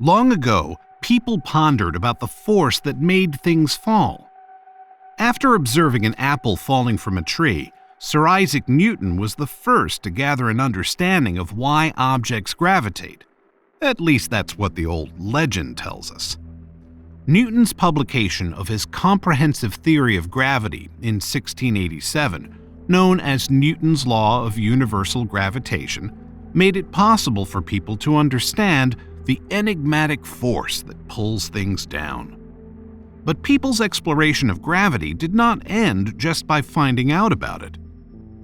Long ago, people pondered about the force that made things fall. After observing an apple falling from a tree, Sir Isaac Newton was the first to gather an understanding of why objects gravitate. At least that's what the old legend tells us. Newton's publication of his comprehensive theory of gravity in 1687, known as Newton's Law of Universal Gravitation, made it possible for people to understand the enigmatic force that pulls things down. But people's exploration of gravity did not end just by finding out about it.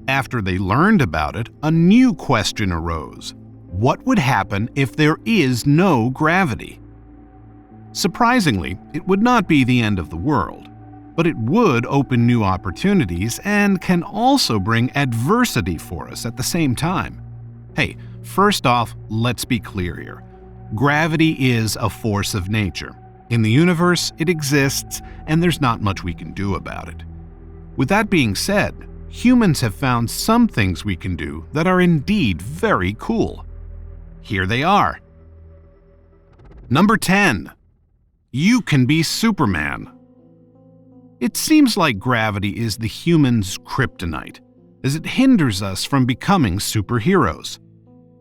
After they learned about it, a new question arose. What would happen if there is no gravity? Surprisingly, it would not be the end of the world, but it would open new opportunities and can also bring adversity for us at the same time. Hey, first off, let's be clear here. Gravity is a force of nature. In the universe, it exists, and there's not much we can do about it. With that being said, humans have found some things we can do that are indeed very cool. Here they are. Number 10. You can be Superman. It seems like gravity is the human's kryptonite, as it hinders us from becoming superheroes.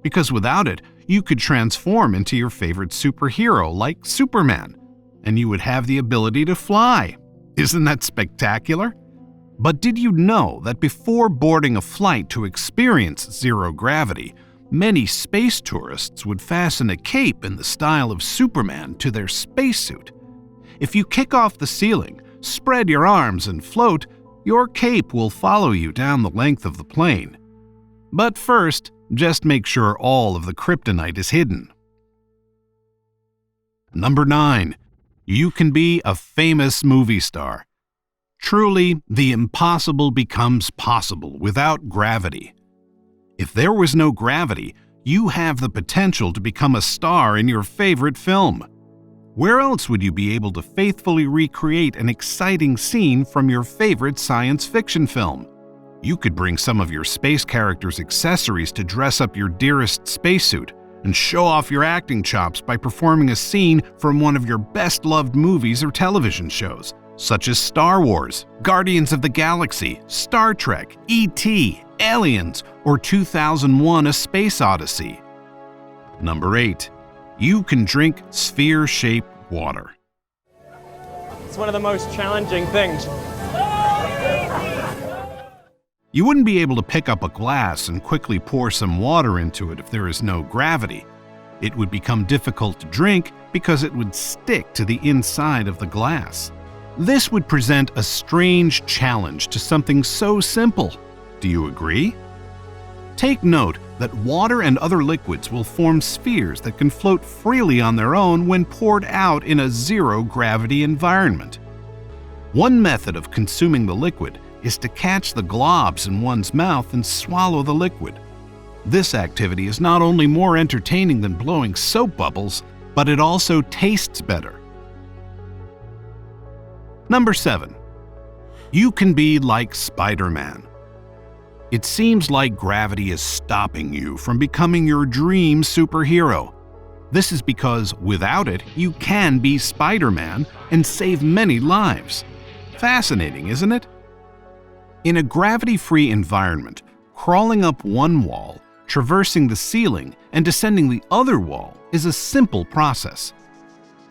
Because without it, you could transform into your favorite superhero like Superman, and you would have the ability to fly. Isn't that spectacular? But did you know that before boarding a flight to experience zero gravity, many space tourists would fasten a cape in the style of Superman to their spacesuit? If you kick off the ceiling, spread your arms and float, your cape will follow you down the length of the plane. But first, just make sure all of the kryptonite is hidden. Number 9. You can be a famous movie star. Truly, the impossible becomes possible without gravity. If there was no gravity, you have the potential to become a star in your favorite film. Where else would you be able to faithfully recreate an exciting scene from your favorite science fiction film? You could bring some of your space characters' accessories to dress up your dearest spacesuit and show off your acting chops by performing a scene from one of your best-loved movies or television shows, such as Star Wars, Guardians of the Galaxy, Star Trek, E.T., Aliens, or 2001: A Space Odyssey. Number 8. You can drink sphere-shaped water. It's one of the most challenging things. You wouldn't be able to pick up a glass and quickly pour some water into it if there is no gravity. It would become difficult to drink because it would stick to the inside of the glass. This would present a strange challenge to something so simple. Do you agree? Take note that water and other liquids will form spheres that can float freely on their own when poured out in a zero-gravity environment. One method of consuming the liquid is to catch the globs in one's mouth and swallow the liquid. This activity is not only more entertaining than blowing soap bubbles, but it also tastes better. Number 7. You can be like Spider-Man. It seems like gravity is stopping you from becoming your dream superhero. This is because without it, you can be Spider-Man and save many lives. Fascinating, isn't it? In a gravity-free environment, crawling up one wall, traversing the ceiling, and descending the other wall is a simple process.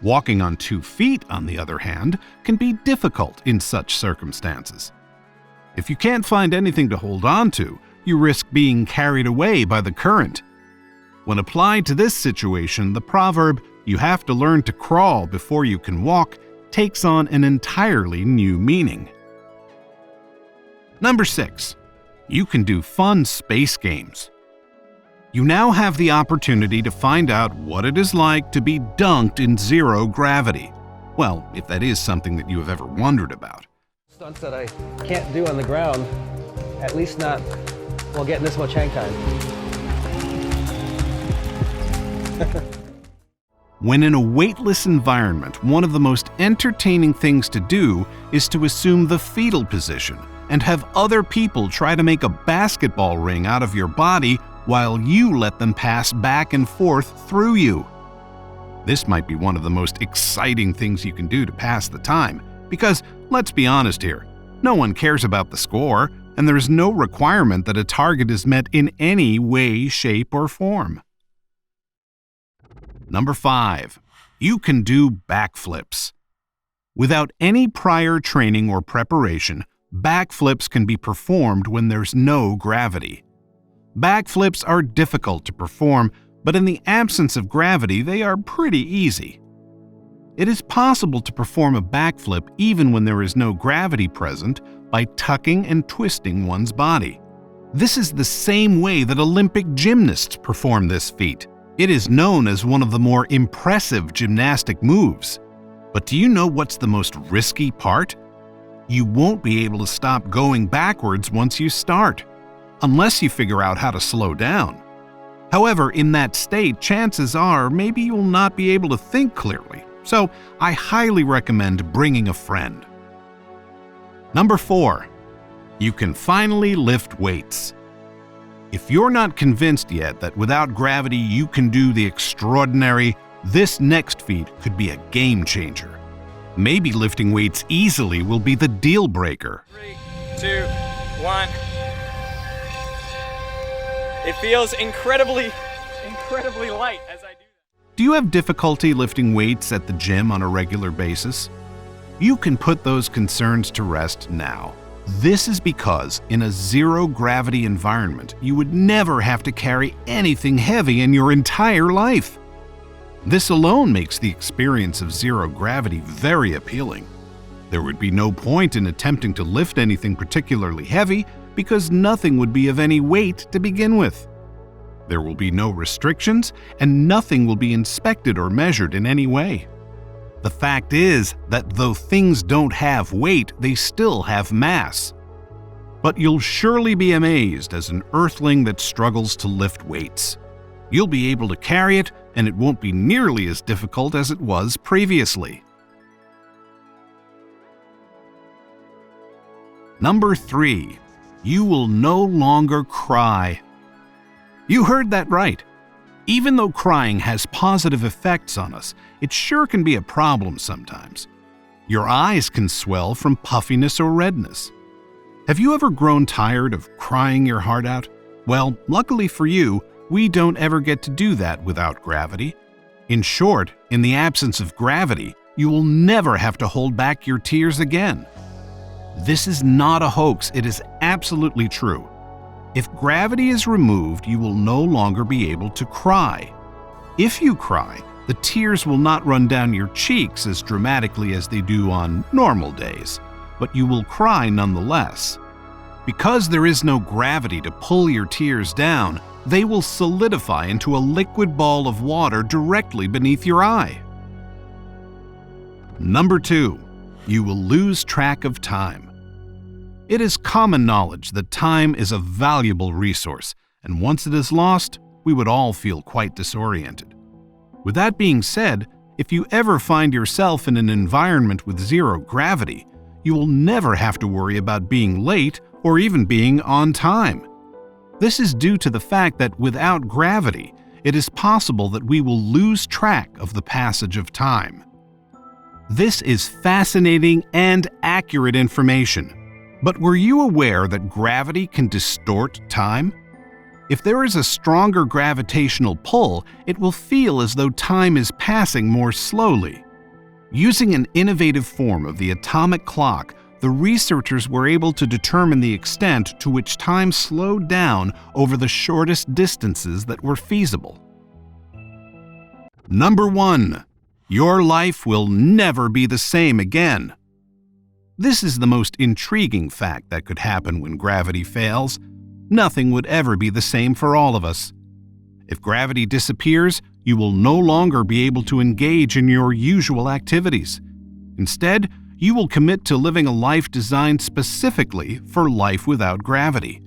Walking on 2 feet, on the other hand, can be difficult in such circumstances. If you can't find anything to hold on to, you risk being carried away by the current. When applied to this situation, the proverb, "You have to learn to crawl before you can walk," takes on an entirely new meaning. Number 6. You can do fun space games. You now have the opportunity to find out what it is like to be dunked in zero gravity. Well, if that is something that you have ever wondered about. Stunts that I can't do on the ground, at least not while getting this much hang time. When in a weightless environment, one of the most entertaining things to do is to assume the fetal position and have other people try to make a basketball ring out of your body while you let them pass back and forth through you. This might be one of the most exciting things you can do to pass the time, because, let's be honest here, no one cares about the score, and there is no requirement that a target is met in any way, shape, or form. Number 5. You can do backflips. Without any prior training or preparation, backflips can be performed when there's no gravity. Backflips are difficult to perform, but in the absence of gravity, they are pretty easy. It is possible to perform a backflip even when there is no gravity present by tucking and twisting one's body. This is the same way that Olympic gymnasts perform this feat. It is known as one of the more impressive gymnastic moves. But do you know what's the most risky part? You won't be able to stop going backwards once you start, unless you figure out how to slow down. However, in that state, chances are maybe you'll not be able to think clearly, so I highly recommend bringing a friend. Number 4. You can finally lift weights. If you're not convinced yet that without gravity you can do the extraordinary, this next feat could be a game changer. Maybe lifting weights easily will be the deal breaker. 3, 2, 1. It feels incredibly light as I do that. Do you have difficulty lifting weights at the gym on a regular basis? You can put those concerns to rest now. This is because in a zero-gravity environment, you would never have to carry anything heavy in your entire life. This alone makes the experience of zero gravity very appealing. There would be no point in attempting to lift anything particularly heavy because nothing would be of any weight to begin with. There will be no restrictions, and nothing will be inspected or measured in any way. The fact is that though things don't have weight, they still have mass. But you'll surely be amazed as an Earthling that struggles to lift weights. You'll be able to carry it, and it won't be nearly as difficult as it was previously. Number 3. You will no longer cry. You heard that right. Even though crying has positive effects on us, it sure can be a problem sometimes. Your eyes can swell from puffiness or redness. Have you ever grown tired of crying your heart out? Well, luckily for you, we don't ever get to do that without gravity. In short, in the absence of gravity, you will never have to hold back your tears again. This is not a hoax, it is absolutely true. If gravity is removed, you will no longer be able to cry. If you cry, the tears will not run down your cheeks as dramatically as they do on normal days, but you will cry nonetheless. Because there is no gravity to pull your tears down, they will solidify into a liquid ball of water directly beneath your eye. Number 2. You will lose track of time. It is common knowledge that time is a valuable resource, and once it is lost, we would all feel quite disoriented. With that being said, if you ever find yourself in an environment with zero gravity, you will never have to worry about being late or even being on time. This is due to the fact that without gravity, it is possible that we will lose track of the passage of time. This is fascinating and accurate information. But were you aware that gravity can distort time? If there is a stronger gravitational pull, it will feel as though time is passing more slowly. Using an innovative form of the atomic clock, the researchers were able to determine the extent to which time slowed down over the shortest distances that were feasible. Number 1. Your life will never be the same again. This is the most intriguing fact that could happen when gravity fails. Nothing would ever be the same for all of us. If gravity disappears, you will no longer be able to engage in your usual activities. Instead, you will commit to living a life designed specifically for life without gravity.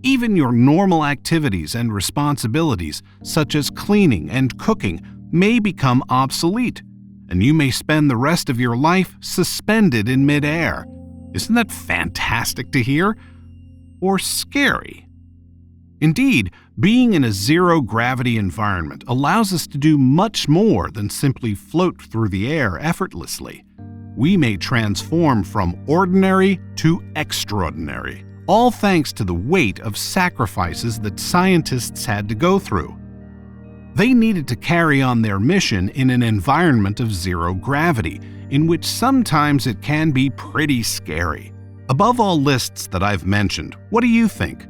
Even your normal activities and responsibilities, such as cleaning and cooking, may become obsolete, and you may spend the rest of your life suspended in midair. Isn't that fantastic to hear? Or scary? Indeed, Being in a zero-gravity environment allows us to do much more than simply float through the air effortlessly. We may transform from ordinary to extraordinary, all thanks to the weight of sacrifices that scientists had to go through. They needed to carry on their mission in an environment of zero gravity, in which sometimes it can be pretty scary. Above all lists that I've mentioned, what do you think?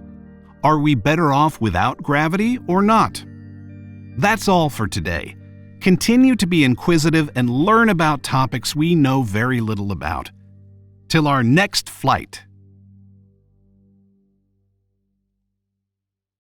Are we better off without gravity or not? That's all for today. Continue to be inquisitive and learn about topics we know very little about. Till our next flight.